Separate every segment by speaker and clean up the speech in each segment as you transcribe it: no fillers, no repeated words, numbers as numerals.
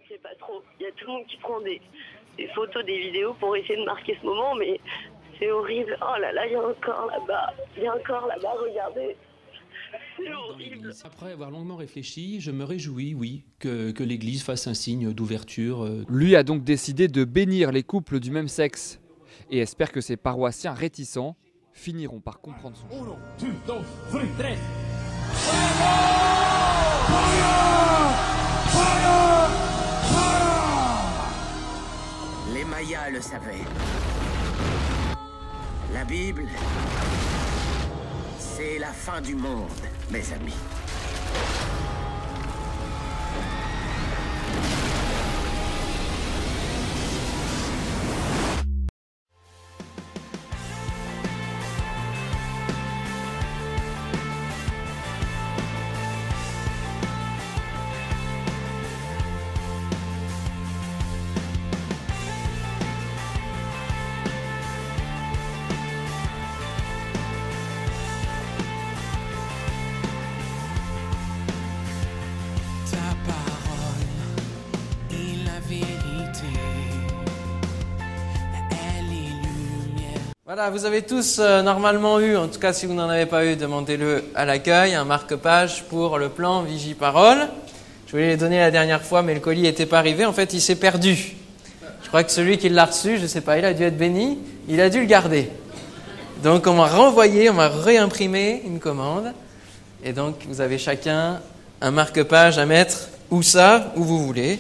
Speaker 1: sait pas trop. Il y a tout le monde qui prend des photos, des vidéos pour essayer de marquer ce moment, mais c'est horrible. Oh là là, il y a un corps là-bas, regardez. C'est horrible.
Speaker 2: Après avoir longuement réfléchi, je me réjouis, oui, que l'Église fasse un signe d'ouverture.
Speaker 3: Lui a donc décidé de bénir les couples du même sexe et espère que ses paroissiens réticents finiront par comprendre son choix.
Speaker 4: 1, 2, 3, 4.
Speaker 5: Les Mayas le savaient. La Bible, c'est la fin du monde, mes amis.
Speaker 6: Voilà, vous avez tous normalement eu, en tout cas si vous n'en avez pas eu, demandez-le à l'accueil, un marque-page pour le plan Vigie-Parole. Je voulais les donner la dernière fois, mais le colis n'était pas arrivé. En fait, il s'est perdu. Je crois que celui qui l'a reçu, je ne sais pas, il a dû être béni, il a dû le garder. Donc on m'a renvoyé, on m'a réimprimé une commande. Et donc vous avez chacun un marque-page à mettre où vous voulez.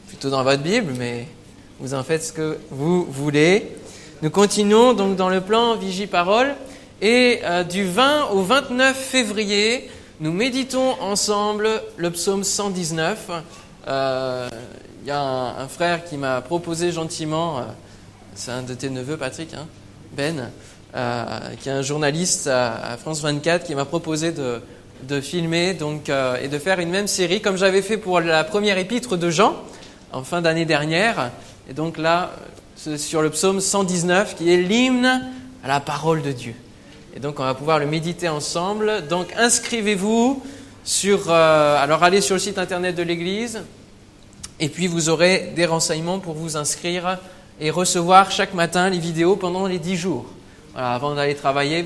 Speaker 6: Plutôt dans votre Bible, mais vous en faites ce que vous voulez. Nous continuons donc dans le plan Vigie-Parole et du 20 au 29 février, nous méditons ensemble le psaume 119. Il y a un frère qui m'a proposé gentiment, c'est un de tes neveux Patrick, hein, Ben, qui est un journaliste à France 24, qui m'a proposé de filmer donc, et de faire une même série comme j'avais fait pour la première épître de Jean en fin d'année dernière. Et donc là, sur le psaume 119 qui est l'hymne à la parole de Dieu. Et donc on va pouvoir le méditer ensemble. Donc inscrivez-vous alors allez sur le site internet de l'église et puis vous aurez des renseignements pour vous inscrire et recevoir chaque matin les vidéos pendant les 10 jours. Voilà, avant d'aller travailler,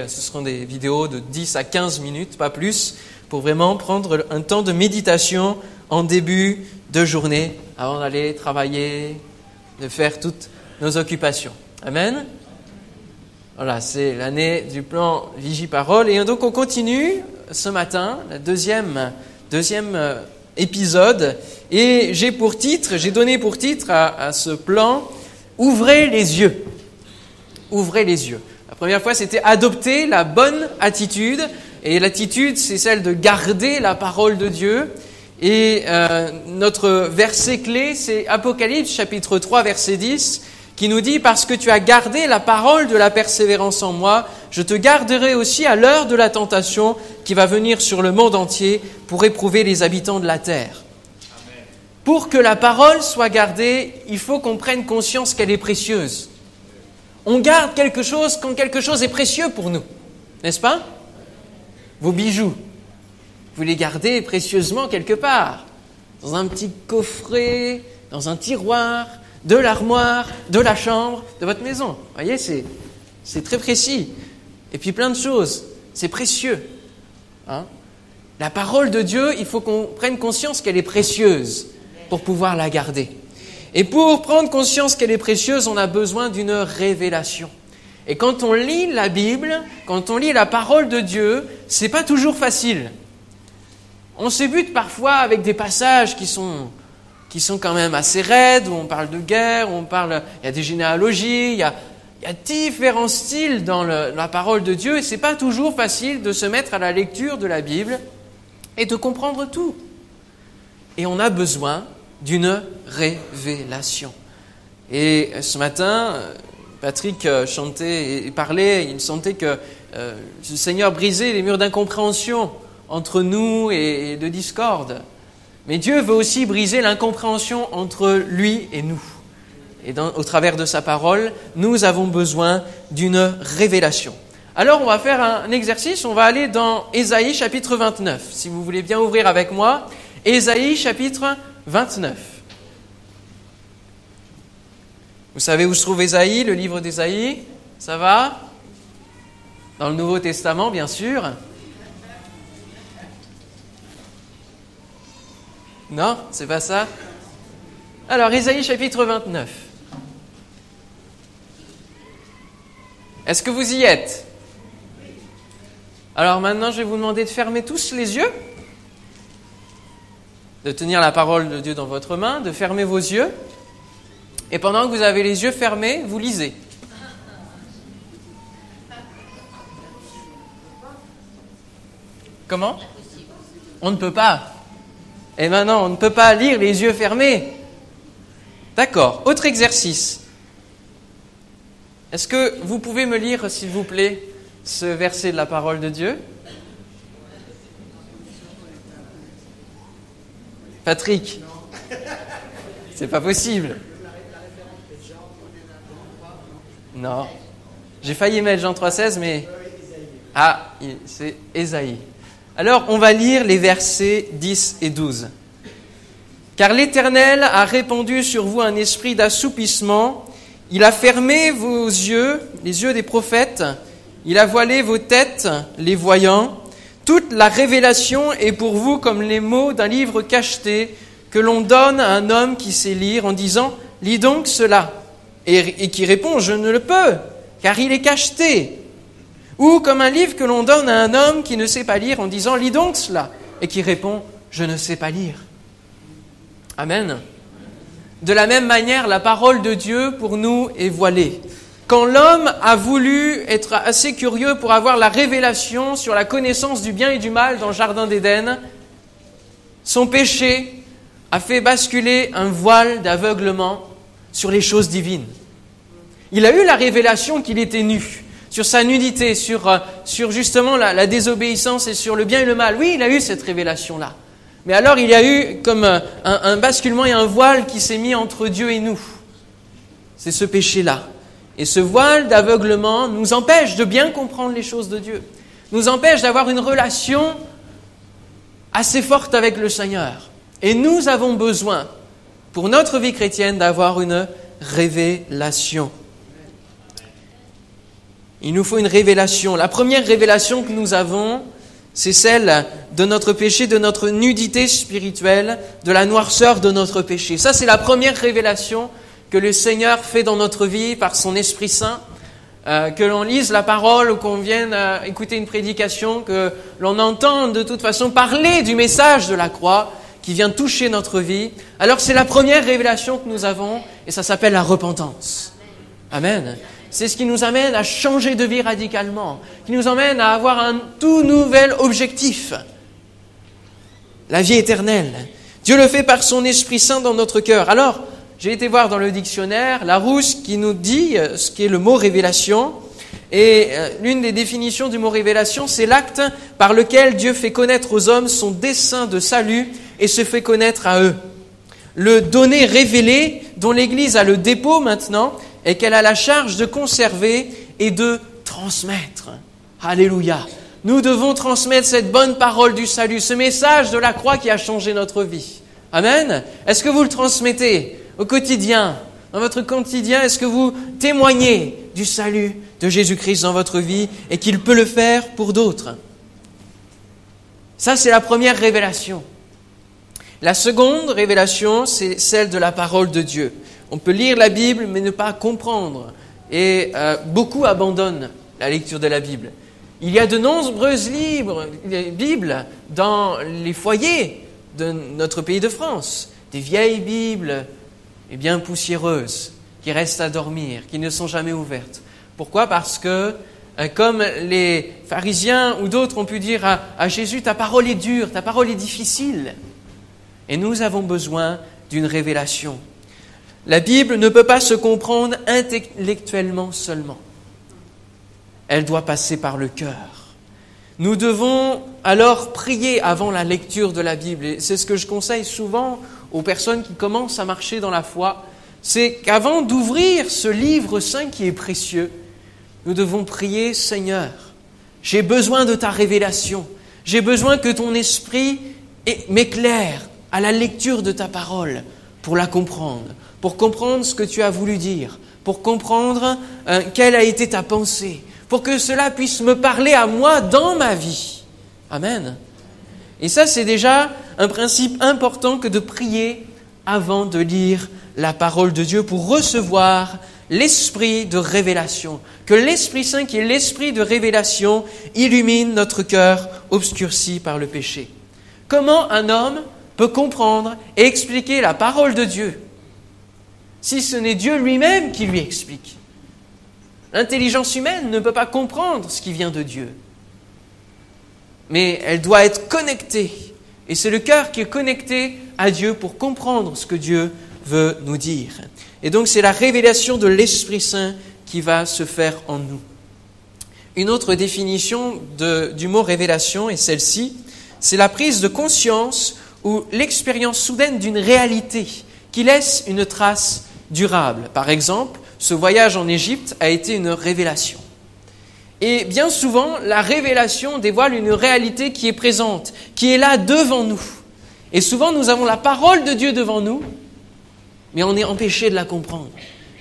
Speaker 6: ce seront des vidéos de 10 à 15 minutes, pas plus, pour vraiment prendre un temps de méditation en début de journée avant d'aller travailler, de faire toutes nos occupations. Amen. Voilà, c'est l'année du plan Vigie-Parole. Et donc on continue ce matin, le deuxième épisode. Et j'ai donné pour titre à ce plan « Ouvrez les yeux ». Ouvrez les yeux. La première fois, c'était « Adopter la bonne attitude ». Et l'attitude, c'est celle de garder la parole de Dieu. Et notre verset clé, c'est Apocalypse chapitre 3, verset 10, qui nous dit « Parce que tu as gardé la parole de la persévérance en moi, je te garderai aussi à l'heure de la tentation qui va venir sur le monde entier pour éprouver les habitants de la terre. » Pour que la parole soit gardée, il faut qu'on prenne conscience qu'elle est précieuse. On garde quelque chose quand quelque chose est précieux pour nous, n'est-ce pas? Vos bijoux. Vous les gardez précieusement quelque part, dans un petit coffret, dans un tiroir, de l'armoire, de la chambre, de votre maison. Vous voyez, c'est très précis. Et puis plein de choses, c'est précieux. Hein? La parole de Dieu, il faut qu'on prenne conscience qu'elle est précieuse pour pouvoir la garder. Et pour prendre conscience qu'elle est précieuse, on a besoin d'une révélation. Et quand on lit la Bible, quand on lit la parole de Dieu, c'est pas toujours facile. On se bute parfois avec des passages qui sont quand même assez raides, où on parle de guerre, il y a des généalogies, il y a différents styles dans la parole de Dieu, et c'est pas toujours facile de se mettre à la lecture de la Bible et de comprendre tout. Et on a besoin d'une révélation. Et ce matin, Patrick chantait et parlait, il sentait que le Seigneur brisait les murs d'incompréhension entre nous et de discorde. Mais Dieu veut aussi briser l'incompréhension entre lui et nous. Et au travers de sa parole, nous avons besoin d'une révélation. Alors on va faire un exercice, on va aller dans Ésaïe chapitre 29. Si vous voulez bien ouvrir avec moi, Ésaïe chapitre 29. Vous savez où se trouve Ésaïe, le livre d'Ésaïe? Ça va? Dans le Nouveau Testament, bien sûr. Non, c'est pas ça. Alors, Ésaïe chapitre 29. Est-ce que vous y êtes? Alors maintenant, je vais vous demander de fermer tous les yeux, de tenir la parole de Dieu dans votre main, de fermer vos yeux. Et pendant que vous avez les yeux fermés, vous lisez. Comment? On ne peut pas. Et maintenant, on ne peut pas lire les yeux fermés. D'accord. Autre exercice. Est-ce que vous pouvez me lire, s'il vous plaît, ce verset de la parole de Dieu? Patrick? C'est pas possible. Non. J'ai failli mettre Jean 3,16, mais... Ah, c'est Ésaïe. Alors, on va lire les versets 10 et 12. « Car l'Éternel a répandu sur vous un esprit d'assoupissement. Il a fermé vos yeux, les yeux des prophètes. Il a voilé vos têtes, les voyants. Toute la révélation est pour vous comme les mots d'un livre cacheté que l'on donne à un homme qui sait lire en disant « Lis donc cela » et qui répond « Je ne le peux, car il est cacheté ». Ou comme un livre que l'on donne à un homme qui ne sait pas lire en disant « Lis donc cela » et qui répond « Je ne sais pas lire ». Amen. De la même manière, la parole de Dieu pour nous est voilée. Quand l'homme a voulu être assez curieux pour avoir la révélation sur la connaissance du bien et du mal dans le jardin d'Éden, son péché a fait basculer un voile d'aveuglement sur les choses divines. Il a eu la révélation qu'il était nu, sur sa nudité, sur justement la désobéissance et sur le bien et le mal. Oui, il a eu cette révélation-là. Mais alors il y a eu comme un basculement et un voile qui s'est mis entre Dieu et nous. C'est ce péché-là. Et ce voile d'aveuglement nous empêche de bien comprendre les choses de Dieu, nous empêche d'avoir une relation assez forte avec le Seigneur. Et nous avons besoin, pour notre vie chrétienne, d'avoir une révélation. Il nous faut une révélation. La première révélation que nous avons, c'est celle de notre péché, de notre nudité spirituelle, de la noirceur de notre péché. Ça, c'est la première révélation que le Seigneur fait dans notre vie par son Esprit Saint, que l'on lise la parole ou qu'on vienne écouter une prédication, que l'on entende de toute façon parler du message de la croix qui vient toucher notre vie. Alors c'est la première révélation que nous avons et ça s'appelle la repentance. Amen. C'est ce qui nous amène à changer de vie radicalement, qui nous amène à avoir un tout nouvel objectif, la vie éternelle. Dieu le fait par son Esprit Saint dans notre cœur. Alors, j'ai été voir dans le dictionnaire Larousse qui nous dit ce qu'est le mot révélation. Et l'une des définitions du mot révélation, c'est l'acte par lequel Dieu fait connaître aux hommes son dessein de salut et se fait connaître à eux. Le donné révélé, dont l'Église a le dépôt maintenant, et qu'elle a la charge de conserver et de transmettre. Alléluia. Nous devons transmettre cette bonne parole du salut, ce message de la croix qui a changé notre vie. Amen. Est-ce que vous le transmettez au quotidien? Dans votre quotidien, est-ce que vous témoignez du salut de Jésus-Christ dans votre vie et qu'il peut le faire pour d'autres? Ça, c'est la première révélation. La seconde révélation, c'est celle de la parole de Dieu. On peut lire la Bible, mais ne pas comprendre. Et beaucoup abandonnent la lecture de la Bible. Il y a de nombreuses Bibles dans les foyers de notre pays de France. Des vieilles Bibles, et bien poussiéreuses, qui restent à dormir, qui ne sont jamais ouvertes. Pourquoi? Parce que, comme les pharisiens ou d'autres ont pu dire à Jésus, ta parole est dure, ta parole est difficile. Et nous avons besoin d'une révélation. La Bible ne peut pas se comprendre intellectuellement seulement. Elle doit passer par le cœur. Nous devons alors prier avant la lecture de la Bible. Et c'est ce que je conseille souvent aux personnes qui commencent à marcher dans la foi. C'est qu'avant d'ouvrir ce livre saint qui est précieux, nous devons prier, Seigneur, j'ai besoin de ta révélation. J'ai besoin que ton esprit m'éclaire à la lecture de ta parole pour la comprendre, pour comprendre ce que tu as voulu dire, pour comprendre quelle a été ta pensée, pour que cela puisse me parler à moi dans ma vie. Amen. Et ça, c'est déjà un principe important que de prier avant de lire la parole de Dieu pour recevoir l'esprit de révélation. Que l'Esprit Saint, qui est l'esprit de révélation, illumine notre cœur obscurci par le péché. Comment un homme peut comprendre et expliquer la parole de Dieu si ce n'est Dieu lui-même qui lui explique? L'intelligence humaine ne peut pas comprendre ce qui vient de Dieu. Mais elle doit être connectée. Et c'est le cœur qui est connecté à Dieu pour comprendre ce que Dieu veut nous dire. Et donc c'est la révélation de l'Esprit Saint qui va se faire en nous. Une autre définition du mot révélation est celle-ci. C'est la prise de conscience ou l'expérience soudaine d'une réalité qui laisse une trace durable. Par exemple, ce voyage en Égypte a été une révélation. Et bien souvent, la révélation dévoile une réalité qui est présente, qui est là devant nous. Et souvent, nous avons la parole de Dieu devant nous, mais on est empêché de la comprendre.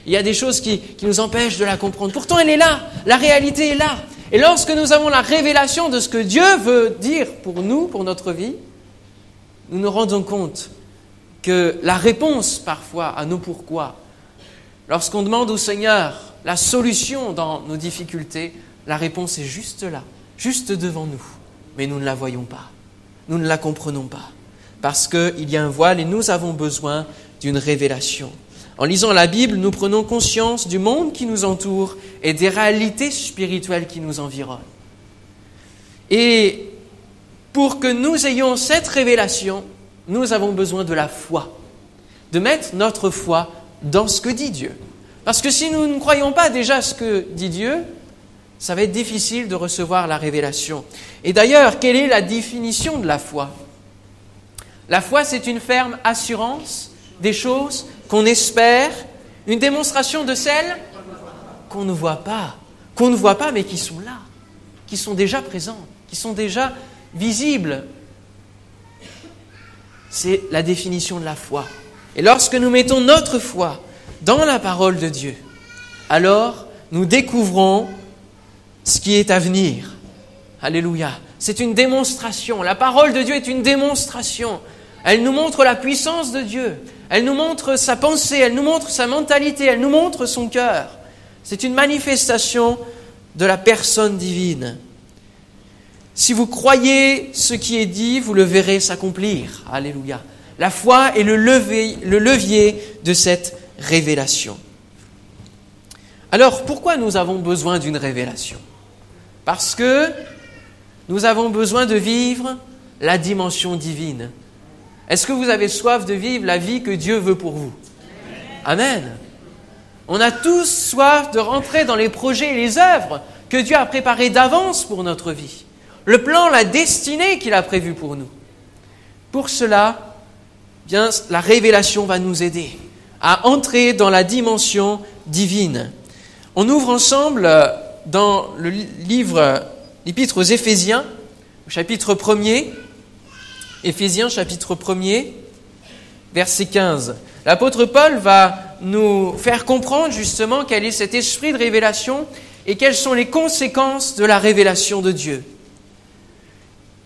Speaker 6: Il y a des choses qui nous empêchent de la comprendre. Pourtant, elle est là, la réalité est là. Et lorsque nous avons la révélation de ce que Dieu veut dire pour nous, pour notre vie, nous nous rendons compte que la réponse parfois à nos pourquoi, lorsqu'on demande au Seigneur la solution dans nos difficultés, la réponse est juste là, juste devant nous. Mais nous ne la voyons pas, nous ne la comprenons pas, parce qu'il y a un voile et nous avons besoin d'une révélation. En lisant la Bible, nous prenons conscience du monde qui nous entoure et des réalités spirituelles qui nous environnent. Et pour que nous ayons cette révélation, nous avons besoin de la foi, de mettre notre foi dans ce que dit Dieu. Parce que si nous ne croyons pas déjà ce que dit Dieu, ça va être difficile de recevoir la révélation. Et d'ailleurs, quelle est la définition de la foi? La foi, c'est une ferme assurance des choses qu'on espère, une démonstration de celles qu'on ne voit pas, mais qui sont là, qui sont déjà présentes, qui sont déjà visibles. C'est la définition de la foi. Et lorsque nous mettons notre foi dans la parole de Dieu, alors nous découvrons ce qui est à venir. Alléluia. C'est une démonstration. La parole de Dieu est une démonstration. Elle nous montre la puissance de Dieu. Elle nous montre sa pensée, elle nous montre sa mentalité, elle nous montre son cœur. C'est une manifestation de la personne divine. Si vous croyez ce qui est dit, vous le verrez s'accomplir. Alléluia. La foi est le levier de cette révélation. Alors, pourquoi nous avons besoin d'une révélation? Parce que nous avons besoin de vivre la dimension divine. Est-ce que vous avez soif de vivre la vie que Dieu veut pour vous? Amen. On a tous soif de rentrer dans les projets et les œuvres que Dieu a préparés d'avance pour notre vie. Le plan, la destinée qu'il a prévue pour nous. Pour cela, bien, la révélation va nous aider à entrer dans la dimension divine. On ouvre ensemble dans le livre, l'épître aux Éphésiens, au chapitre 1er, Éphésiens chapitre 1er, verset 15. L'apôtre Paul va nous faire comprendre justement quel est cet esprit de révélation et quelles sont les conséquences de la révélation de Dieu.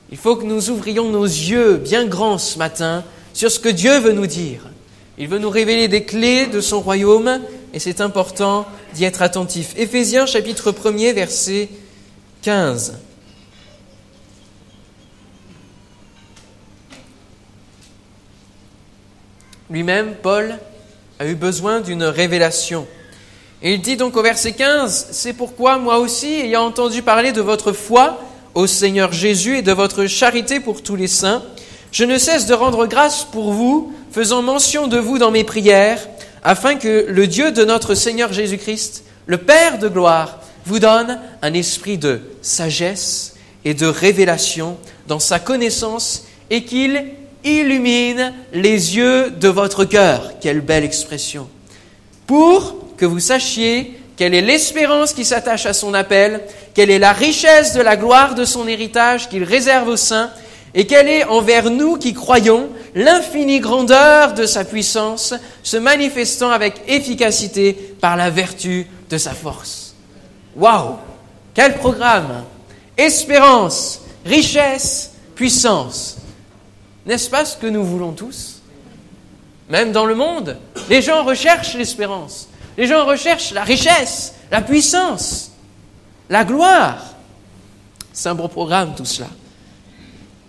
Speaker 6: Il faut que nous ouvrions nos yeux bien grands ce matin sur ce que Dieu veut nous dire. Il veut nous révéler des clés de son royaume et c'est important d'y être attentif. Éphésiens chapitre 1er, verset 15. Lui-même, Paul, a eu besoin d'une révélation. Et il dit donc au verset 15, « C'est pourquoi moi aussi, ayant entendu parler de votre foi au Seigneur Jésus et de votre charité pour tous les saints, je ne cesse de rendre grâce pour vous, faisant mention de vous dans mes prières, afin que le Dieu de notre Seigneur Jésus-Christ, le Père de gloire, vous donne un esprit de sagesse et de révélation dans sa connaissance et qu'il illumine les yeux de votre cœur. » Quelle belle expression. « Pour que vous sachiez quelle est l'espérance qui s'attache à son appel, quelle est la richesse de la gloire de son héritage qu'il réserve aux saints, et quelle est envers nous qui croyons l'infinie grandeur de sa puissance, se manifestant avec efficacité par la vertu de sa force. Waouh! Quel programme! Espérance, richesse, puissance. N'est-ce pas ce que nous voulons tous? Même dans le monde, les gens recherchent l'espérance. Les gens recherchent la richesse, la puissance, la gloire. C'est un bon programme tout cela.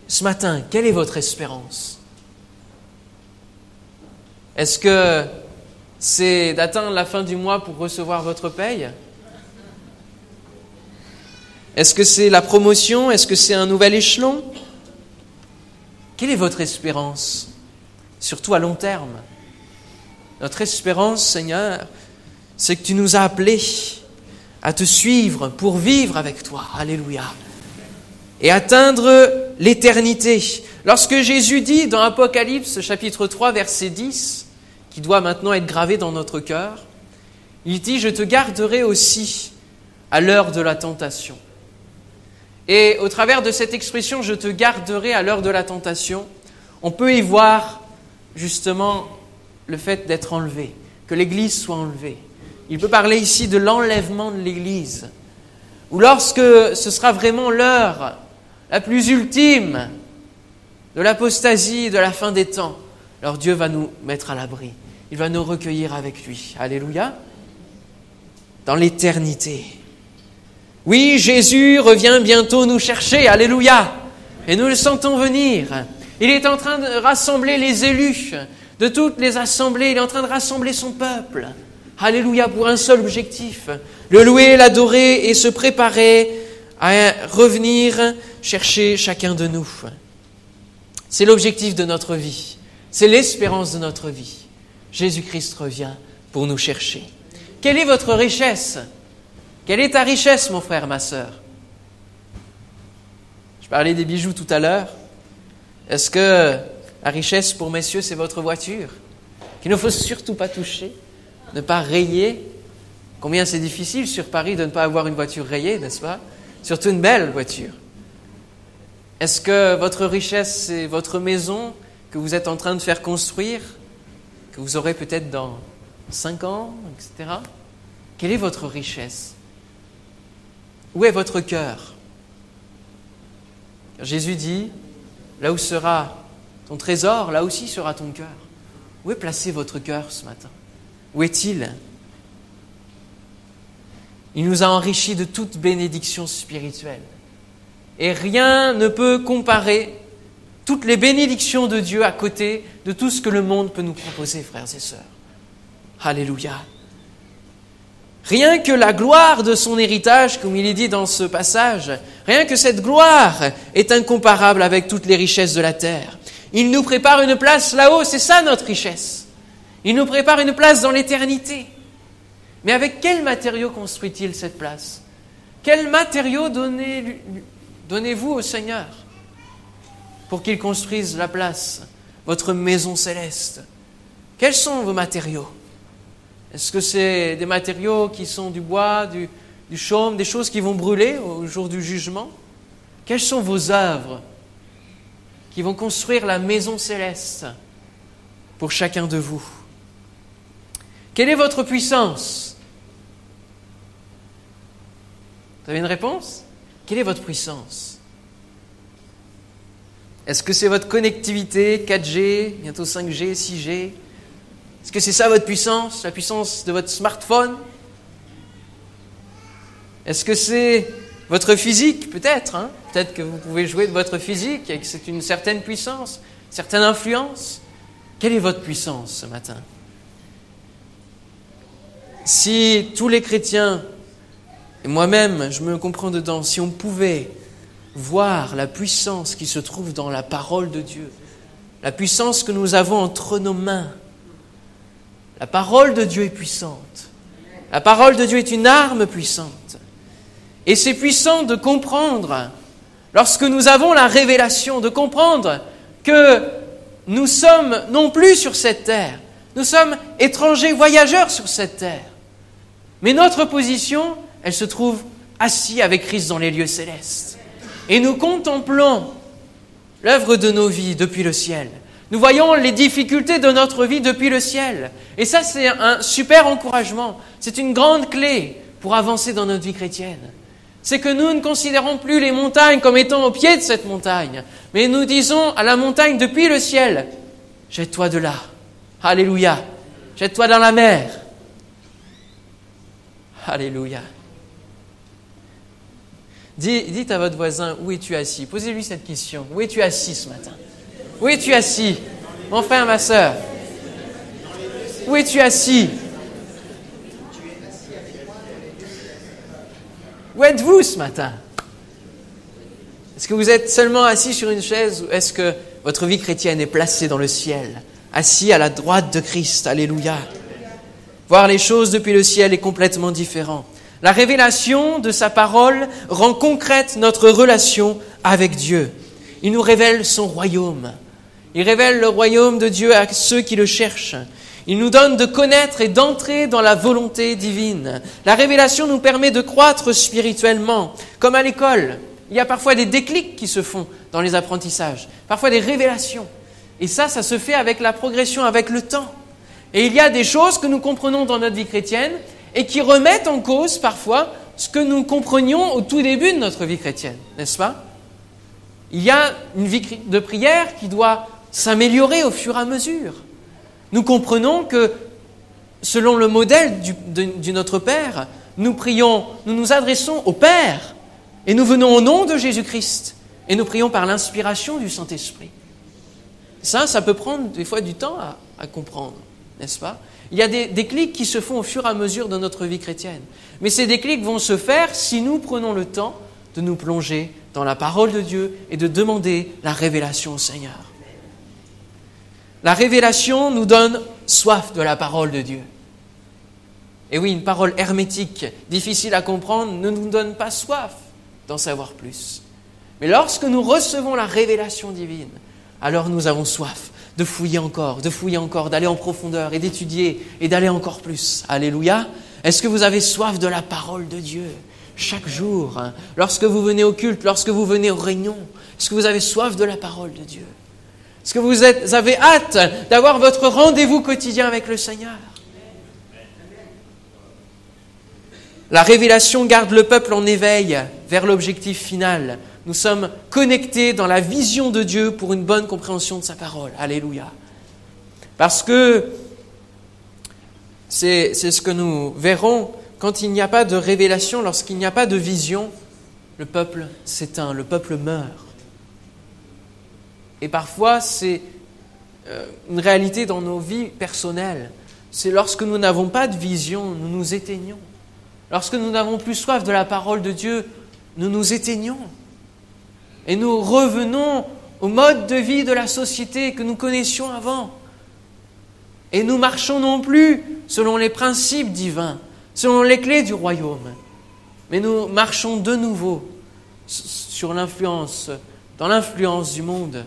Speaker 6: Ce matin, quelle est votre espérance? Est-ce que c'est d'atteindre la fin du mois pour recevoir votre paye? Est-ce que c'est la promotion? Est-ce que c'est un nouvel échelon? Quelle est votre espérance? Surtout à long terme. Notre espérance, Seigneur, c'est que tu nous as appelés à te suivre pour vivre avec toi. Alléluia. Et atteindre l'éternité. Lorsque Jésus dit dans Apocalypse chapitre 3 verset 10, qui doit maintenant être gravé dans notre cœur, il dit « Je te garderai aussi à l'heure de la tentation ». Et au travers de cette expression « Je te garderai à l'heure de la tentation », on peut y voir justement le fait d'être enlevé, que l'Église soit enlevée. Il peut parler ici de l'enlèvement de l'Église, ou lorsque ce sera vraiment l'heure la plus ultime de l'apostasie, de la fin des temps, alors Dieu va nous mettre à l'abri. Il va nous recueillir avec lui. Alléluia. Dans l'éternité. Oui, Jésus revient bientôt nous chercher. Alléluia. Et nous le sentons venir. Il est en train de rassembler les élus de toutes les assemblées. Il est en train de rassembler son peuple. Alléluia, pour un seul objectif. Le louer, l'adorer et se préparer à revenir chercher chacun de nous. C'est l'objectif de notre vie. C'est l'espérance de notre vie. Jésus-Christ revient pour nous chercher. Quelle est votre richesse? Quelle est ta richesse, mon frère, ma sœur? Je parlais des bijoux tout à l'heure. Est-ce que la richesse pour messieurs, c'est votre voiture? Qu'il ne faut surtout pas toucher, ne pas rayer. Combien c'est difficile sur Paris de ne pas avoir une voiture rayée, n'est-ce pas? Surtout une belle voiture. Est-ce que votre richesse, c'est votre maison que vous êtes en train de faire construire, que vous aurez peut-être dans 5 ans, etc. Quelle est votre richesse? Où est votre cœur? Jésus dit, là où sera ton trésor, là aussi sera ton cœur. Où est placé votre cœur ce matin? Où est-il? Il nous a enrichis de toute bénédiction spirituelle. Et rien ne peut comparer toutes les bénédictions de Dieu à côté de tout ce que le monde peut nous proposer, frères et sœurs. Alléluia. Rien que la gloire de son héritage, comme il est dit dans ce passage, rien que cette gloire est incomparable avec toutes les richesses de la terre. Il nous prépare une place là-haut, c'est ça notre richesse. Il nous prépare une place dans l'éternité. Mais avec quel matériau construit-il cette place? Quel matériau donnez-vous au Seigneur pour qu'il construise la place, votre maison céleste? Quels sont vos matériaux? Est-ce que c'est des matériaux qui sont du bois, du chaume, des choses qui vont brûler au jour du jugement? Quelles sont vos œuvres qui vont construire la maison céleste pour chacun de vous? Quelle est votre puissance? Vous avez une réponse? Quelle est votre puissance? Est-ce que c'est votre connectivité 4G, bientôt 5G, 6G? Est-ce que c'est ça votre puissance? La puissance de votre smartphone? Est-ce que c'est votre physique? Peut-être. Peut-être que vous pouvez jouer de votre physique et que c'est une certaine puissance, une certaine influence. Quelle est votre puissance ce matin? Si tous les chrétiens, et moi-même, je me comprends dedans, si on pouvait voir la puissance qui se trouve dans la parole de Dieu, la puissance que nous avons entre nos mains, la parole de Dieu est puissante. La parole de Dieu est une arme puissante. Et c'est puissant de comprendre, lorsque nous avons la révélation, de comprendre que nous sommes non plus sur cette terre, nous sommes étrangers, voyageurs sur cette terre. Mais notre position, elle se trouve assis avec Christ dans les lieux célestes. Et nous contemplons l'œuvre de nos vies depuis le ciel. Nous voyons les difficultés de notre vie depuis le ciel. Et ça, c'est un super encouragement. C'est une grande clé pour avancer dans notre vie chrétienne. C'est que nous ne considérons plus les montagnes comme étant au pied de cette montagne, mais nous disons à la montagne depuis le ciel, jette-toi de là. Alléluia. Jette-toi dans la mer. Alléluia. Dites à votre voisin, où es-tu assis? Posez-lui cette question. Où es-tu assis ce matin? Où es-tu assis? Mon frère, ma sœur. Où es-tu assis? Où êtes-vous ce matin? Est-ce que vous êtes seulement assis sur une chaise ou est-ce que votre vie chrétienne est placée dans le ciel, assis à la droite de Christ? Alléluia. Voir les choses depuis le ciel est complètement différent. La révélation de sa parole rend concrète notre relation avec Dieu. Il nous révèle son royaume. Il révèle le royaume de Dieu à ceux qui le cherchent. Il nous donne de connaître et d'entrer dans la volonté divine. La révélation nous permet de croître spirituellement. Comme à l'école, il y a parfois des déclics qui se font dans les apprentissages, parfois des révélations. Et ça se fait avec la progression, avec le temps. Et il y a des choses que nous comprenons dans notre vie chrétienne et qui remettent en cause parfois ce que nous comprenions au tout début de notre vie chrétienne, n'est-ce pas? Il y a une vie de prière qui doit s'améliorer au fur et à mesure. Nous comprenons que, selon le modèle du Notre Père, nous prions, nous nous adressons au Père et nous venons au nom de Jésus-Christ et nous prions par l'inspiration du Saint-Esprit. Ça peut prendre des fois du temps à comprendre, n'est-ce pas? Il y a des déclics qui se font au fur et à mesure de notre vie chrétienne. Mais ces déclics vont se faire si nous prenons le temps de nous plonger dans la parole de Dieu et de demander la révélation au Seigneur. La révélation nous donne soif de la parole de Dieu. Et oui, une parole hermétique, difficile à comprendre, ne nous donne pas soif d'en savoir plus. Mais lorsque nous recevons la révélation divine, alors nous avons soif de fouiller encore, d'aller en profondeur et d'étudier et d'aller encore plus. Alléluia. Est-ce que vous avez soif de la parole de Dieu chaque jour, hein, lorsque vous venez au culte, lorsque vous venez aux réunions? Est-ce que vous avez soif de la parole de Dieu? Est-ce que vous avez hâte d'avoir votre rendez-vous quotidien avec le Seigneur? La révélation garde le peuple en éveil vers l'objectif final. Nous sommes connectés dans la vision de Dieu pour une bonne compréhension de sa parole. Alléluia. Parce que c'est ce que nous verrons quand il n'y a pas de révélation, lorsqu'il n'y a pas de vision, le peuple s'éteint, le peuple meurt. Et parfois, c'est une réalité dans nos vies personnelles. C'est lorsque nous n'avons pas de vision, nous nous éteignons. Lorsque nous n'avons plus soif de la parole de Dieu, nous nous éteignons. Et nous revenons au mode de vie de la société que nous connaissions avant. Et nous marchons non plus selon les principes divins, selon les clés du royaume. Mais nous marchons de nouveau dans l'influence du monde.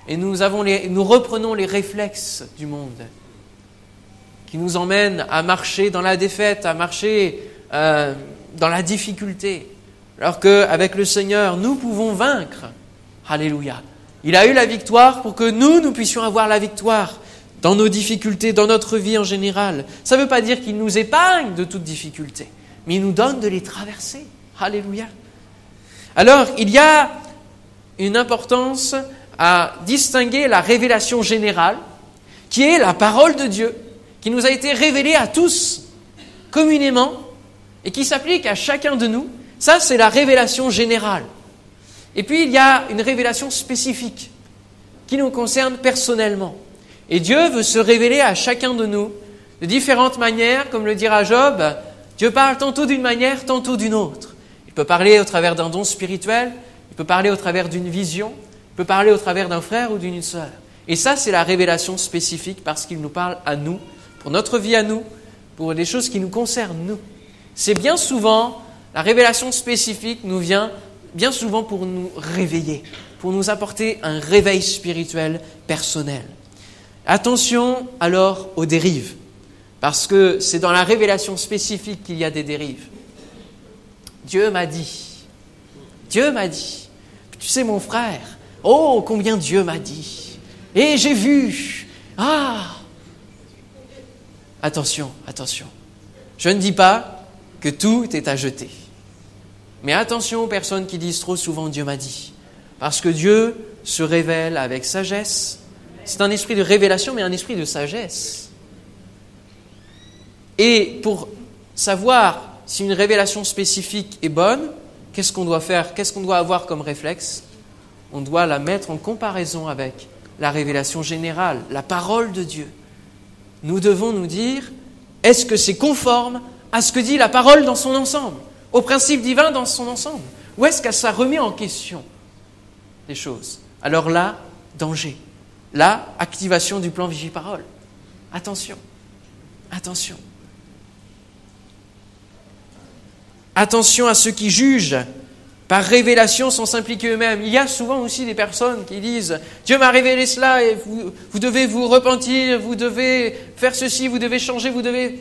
Speaker 6: Et nous reprenons les réflexes du monde qui nous emmènent à marcher dans la défaite, à marcher dans la difficulté. Alors qu'avec le Seigneur, nous pouvons vaincre. Alléluia. Il a eu la victoire pour que nous puissions avoir la victoire dans nos difficultés, dans notre vie en général. Ça ne veut pas dire qu'il nous épargne de toute difficulté, mais il nous donne de les traverser. Alléluia. Alors, il y a une importance à distinguer la révélation générale, qui est la parole de Dieu, qui nous a été révélée à tous, communément, et qui s'applique à chacun de nous. Ça, c'est la révélation générale. Et puis, il y a une révélation spécifique, qui nous concerne personnellement. Et Dieu veut se révéler à chacun de nous de différentes manières, comme le dira Job. Dieu parle tantôt d'une manière, tantôt d'une autre. Il peut parler au travers d'un don spirituel, il peut parler au travers d'une vision, il peut parler au travers d'un frère ou d'une sœur. Et ça, c'est la révélation spécifique parce qu'il nous parle à nous, pour notre vie à nous, pour des choses qui nous concernent nous. C'est bien souvent, la révélation spécifique nous vient bien souvent pour nous réveiller, pour nous apporter un réveil spirituel personnel. Attention alors aux dérives, parce que c'est dans la révélation spécifique qu'il y a des dérives. Dieu m'a dit. Tu sais mon frère, oh combien Dieu m'a dit. Et j'ai vu. Attention. Je ne dis pas que tout est à jeter. Mais attention aux personnes qui disent trop souvent « Dieu m'a dit ». Parce que Dieu se révèle avec sagesse. C'est un esprit de révélation, mais un esprit de sagesse. Et pour savoir si une révélation spécifique est bonne, qu'est-ce qu'on doit faire? Qu'est-ce qu'on doit avoir comme réflexe? On doit la mettre en comparaison avec la révélation générale, la parole de Dieu. Nous devons nous dire, est-ce que c'est conforme à ce que dit la parole dans son ensemble, au principe divin dans son ensemble? Ou est-ce que ça remet en question les choses? Alors là, danger. Là, activation du plan Vigie-Parole. Attention. Attention à ceux qui jugent par révélation sans s'impliquer eux-mêmes. Il y a souvent aussi des personnes qui disent « Dieu m'a révélé cela et vous devez vous repentir, vous devez faire ceci, vous devez changer, vous devez... »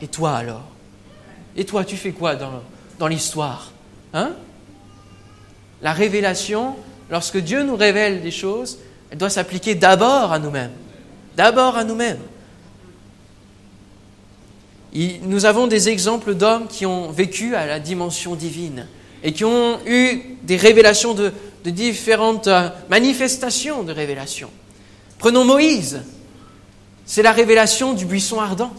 Speaker 6: Et toi alors? Et toi, tu fais quoi dans l'histoire? La révélation, lorsque Dieu nous révèle des choses, elle doit s'appliquer d'abord à nous-mêmes. Nous avons des exemples d'hommes qui ont vécu à la dimension divine et qui ont eu des révélations de différentes manifestations de révélation. Prenons Moïse, c'est la révélation du buisson ardent.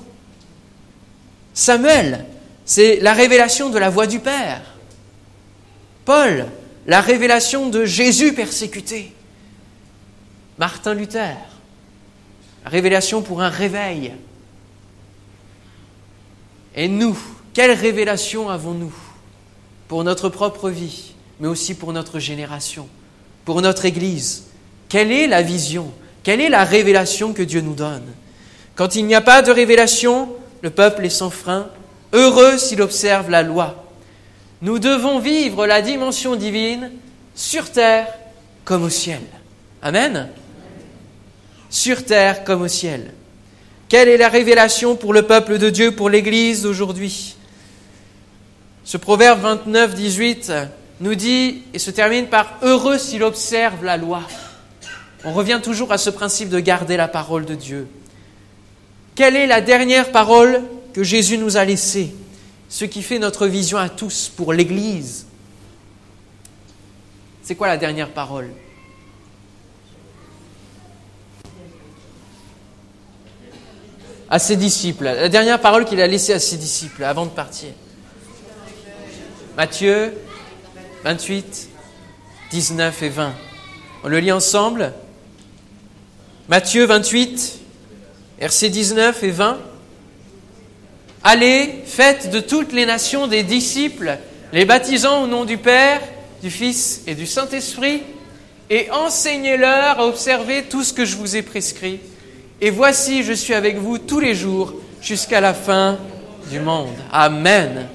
Speaker 6: Samuel, c'est la révélation de la voix du Père. Paul, la révélation de Jésus persécuté. Martin Luther, la révélation pour un réveil. Et nous, quelle révélation avons-nous pour notre propre vie, mais aussi pour notre génération, pour notre Église? Quelle est la vision? Quelle est la révélation que Dieu nous donne? Quand il n'y a pas de révélation, le peuple est sans frein, heureux s'il observe la loi. Nous devons vivre la dimension divine sur terre comme au ciel. Amen? Sur terre comme au ciel. Quelle est la révélation pour le peuple de Dieu, pour l'Église d'aujourd'hui? Ce proverbe 29, 18 nous dit, et se termine par « Heureux s'il observe la loi ». On revient toujours à ce principe de garder la parole de Dieu. Quelle est la dernière parole que Jésus nous a laissée? Ce qui fait notre vision à tous pour l'Église. C'est quoi la dernière parole? À ses disciples. La dernière parole qu'il a laissée à ses disciples avant de partir. Matthieu 28, 19 et 20. On le lit ensemble. Matthieu 28, versets 19 et 20. Allez, faites de toutes les nations des disciples, les baptisant au nom du Père, du Fils et du Saint-Esprit, et enseignez-leur à observer tout ce que je vous ai prescrit. Et voici, je suis avec vous tous les jours jusqu'à la fin du monde. Amen.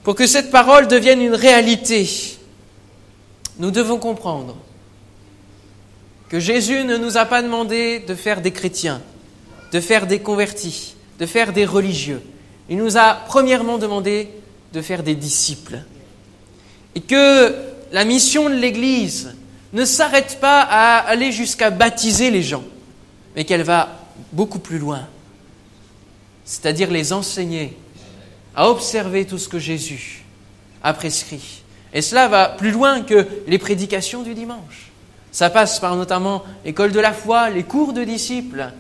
Speaker 6: Pour que cette parole devienne une réalité, nous devons comprendre que Jésus ne nous a pas demandé de faire des chrétiens, de faire des convertis, de faire des religieux. Il nous a premièrement demandé de faire des disciples. Et que la mission de l'Église ne s'arrête pas à aller jusqu'à baptiser les gens, mais qu'elle va beaucoup plus loin, c'est-à-dire les enseigner à observer tout ce que Jésus a prescrit. Et cela va plus loin que les prédications du dimanche. Ça passe par notamment l'école de la foi, les cours de disciples.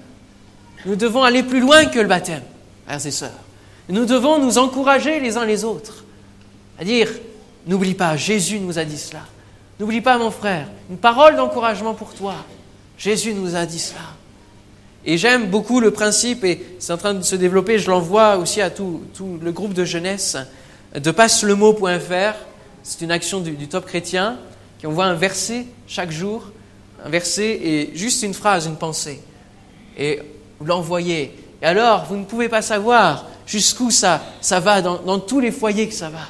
Speaker 6: Nous devons aller plus loin que le baptême, frères et sœurs. Nous devons nous encourager les uns les autres, à dire, n'oublie pas, Jésus nous a dit cela. N'oublie pas, mon frère, une parole d'encouragement pour toi. Jésus nous a dit cela. Et j'aime beaucoup le principe, et c'est en train de se développer, je l'envoie aussi à tout le groupe de jeunesse, de passelemot.fr. C'est une action du Top Chrétien, qui envoie un verset chaque jour, un verset et juste une phrase, une pensée. Et vous l'envoyez. Et alors, vous ne pouvez pas savoir jusqu'où ça va, dans tous les foyers que ça va.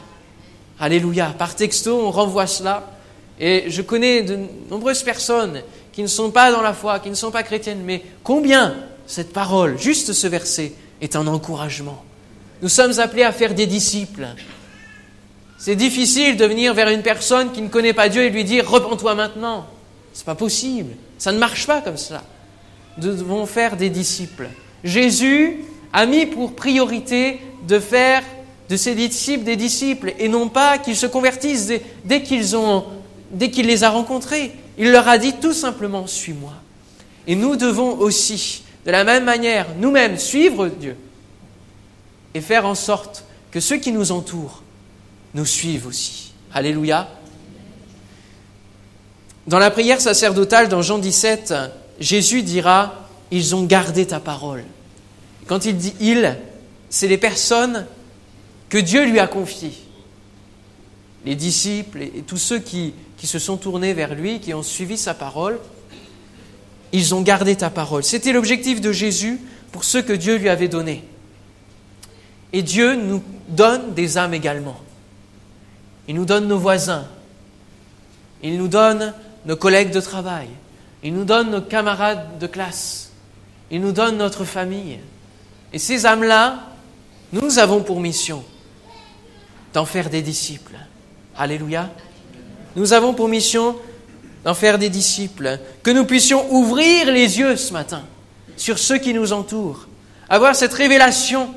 Speaker 6: Alléluia. Par texto, on renvoie cela. Et je connais de nombreuses personnes qui ne sont pas dans la foi, qui ne sont pas chrétiennes, mais combien cette parole, juste ce verset, est un encouragement. Nous sommes appelés à faire des disciples. C'est difficile de venir vers une personne qui ne connaît pas Dieu et lui dire « Repens-toi maintenant ». C'est pas possible. Ça ne marche pas comme cela. Nous devons faire des disciples. Jésus a mis pour priorité de faire de ses disciples des disciples et non pas qu'ils se convertissent dès qu'il les a rencontrés. Il leur a dit tout simplement « Suis-moi ». Et nous devons aussi, de la même manière, nous-mêmes suivre Dieu et faire en sorte que ceux qui nous entourent nous suivent aussi. Alléluia. Dans la prière sacerdotale, dans Jean 17, Jésus dira « Ils ont gardé ta parole ». Quand il dit « ils », c'est les personnes que Dieu lui a confiées. Les disciples et tous ceux qui se sont tournés vers lui, qui ont suivi sa parole, ils ont gardé ta parole. C'était l'objectif de Jésus pour ceux que Dieu lui avait donnés. Et Dieu nous donne des âmes également. Il nous donne nos voisins. Il nous donne nos collègues de travail. Il nous donne nos camarades de classe. Il nous donne notre famille. Et ces âmes-là, nous avons pour mission d'en faire des disciples. Alléluia. Nous avons pour mission d'en faire des disciples. Que nous puissions ouvrir les yeux ce matin sur ceux qui nous entourent. Avoir cette révélation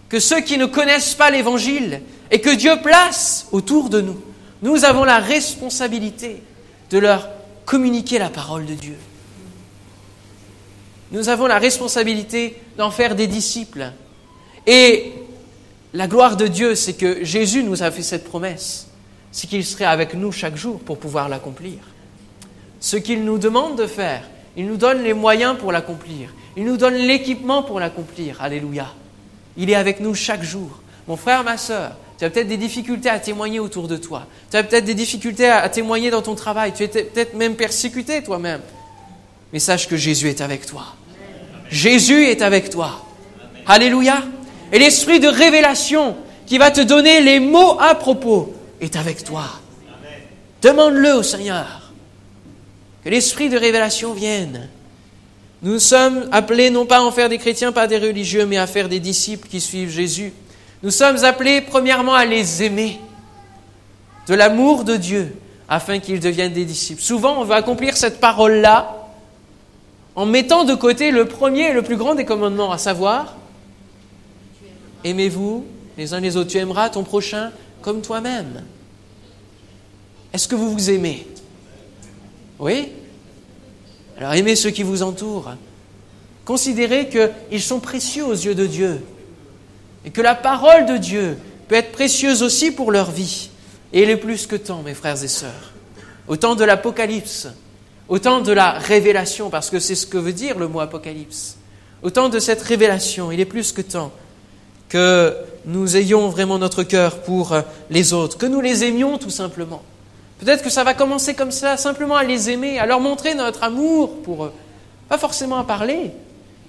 Speaker 6: que ceux qui ne connaissent pas l'Évangile et que Dieu place autour de nous, nous avons la responsabilité de leur communiquer la parole de Dieu. Nous avons la responsabilité d'en faire des disciples. Et la gloire de Dieu, c'est que Jésus nous a fait cette promesse. C'est qu'il serait avec nous chaque jour pour pouvoir l'accomplir. Ce qu'il nous demande de faire, il nous donne les moyens pour l'accomplir. Il nous donne l'équipement pour l'accomplir. Alléluia. Il est avec nous chaque jour. Mon frère, ma sœur, tu as peut-être des difficultés à témoigner autour de toi. Tu as peut-être des difficultés à témoigner dans ton travail. Tu es peut-être même persécuté toi-même. Mais sache que Jésus est avec toi. Jésus est avec toi. Alléluia. Et l'esprit de révélation qui va te donner les mots à propos est avec toi. Demande-le au Seigneur. Que l'esprit de révélation vienne. Nous sommes appelés non pas à en faire des chrétiens, pas des religieux, mais à faire des disciples qui suivent Jésus. Nous sommes appelés premièrement à les aimer, de l'amour de Dieu, afin qu'ils deviennent des disciples. Souvent, on veut accomplir cette parole-là en mettant de côté le premier et le plus grand des commandements, à savoir, aimez-vous les uns les autres, tu aimeras ton prochain comme toi-même. Est-ce que vous vous aimez? Oui? Alors aimez ceux qui vous entourent. Considérez qu'ils sont précieux aux yeux de Dieu. Et que la parole de Dieu peut être précieuse aussi pour leur vie. Et il est plus que temps, mes frères et sœurs. Au temps de l'Apocalypse, au temps de la révélation, parce que c'est ce que veut dire le mot Apocalypse. Au temps de cette révélation, il est plus que temps que nous ayons vraiment notre cœur pour les autres, que nous les aimions tout simplement. Peut-être que ça va commencer comme ça, simplement à les aimer, à leur montrer notre amour pour eux. Pas forcément à parler,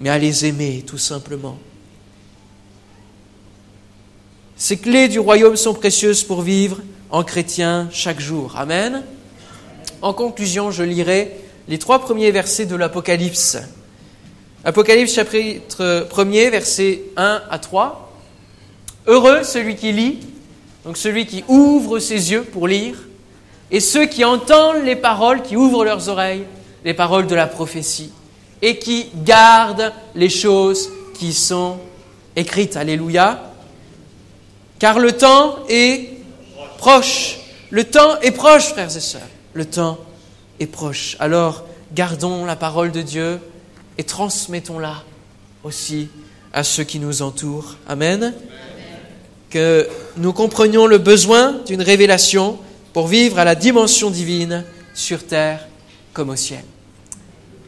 Speaker 6: mais à les aimer tout simplement. Ces clés du royaume sont précieuses pour vivre en chrétien chaque jour. Amen. En conclusion, je lirai les 3 premiers versets de l'Apocalypse. Apocalypse chapitre 1er, versets 1 à 3. Heureux celui qui lit, donc celui qui ouvre ses yeux pour lire, et ceux qui entendent les paroles, qui ouvrent leurs oreilles, les paroles de la prophétie, et qui gardent les choses qui sont écrites. Alléluia. Car le temps est proche. Le temps est proche, frères et sœurs. Le temps est proche. Alors, gardons la parole de Dieu et transmettons-la aussi à ceux qui nous entourent. Amen. Que nous comprenions le besoin d'une révélation pour vivre à la dimension divine sur terre comme au ciel.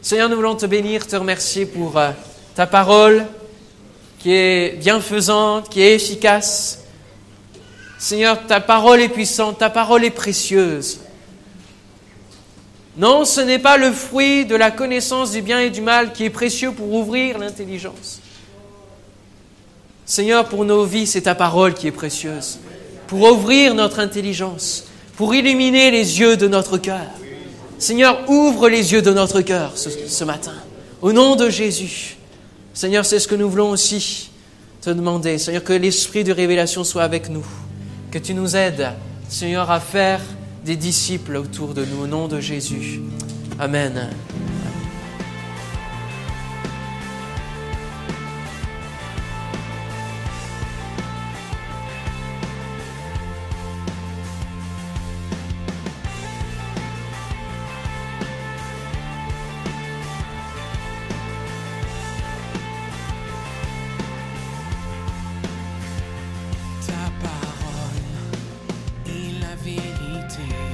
Speaker 6: Seigneur, nous voulons te bénir, te remercier pour ta parole qui est bienfaisante, qui est efficace. Seigneur, ta parole est puissante, ta parole est précieuse. Non, ce n'est pas le fruit de la connaissance du bien et du mal qui est précieux pour ouvrir l'intelligence. Seigneur, pour nos vies, c'est ta parole qui est précieuse, pour ouvrir notre intelligence, pour illuminer les yeux de notre cœur. Seigneur, ouvre les yeux de notre cœur ce matin, au nom de Jésus. Seigneur, c'est ce que nous voulons aussi te demander. Seigneur, que l'esprit de révélation soit avec nous, que tu nous aides, Seigneur, à faire des disciples autour de nous, au nom de Jésus. Amen.
Speaker 4: Ta parole est la vérité.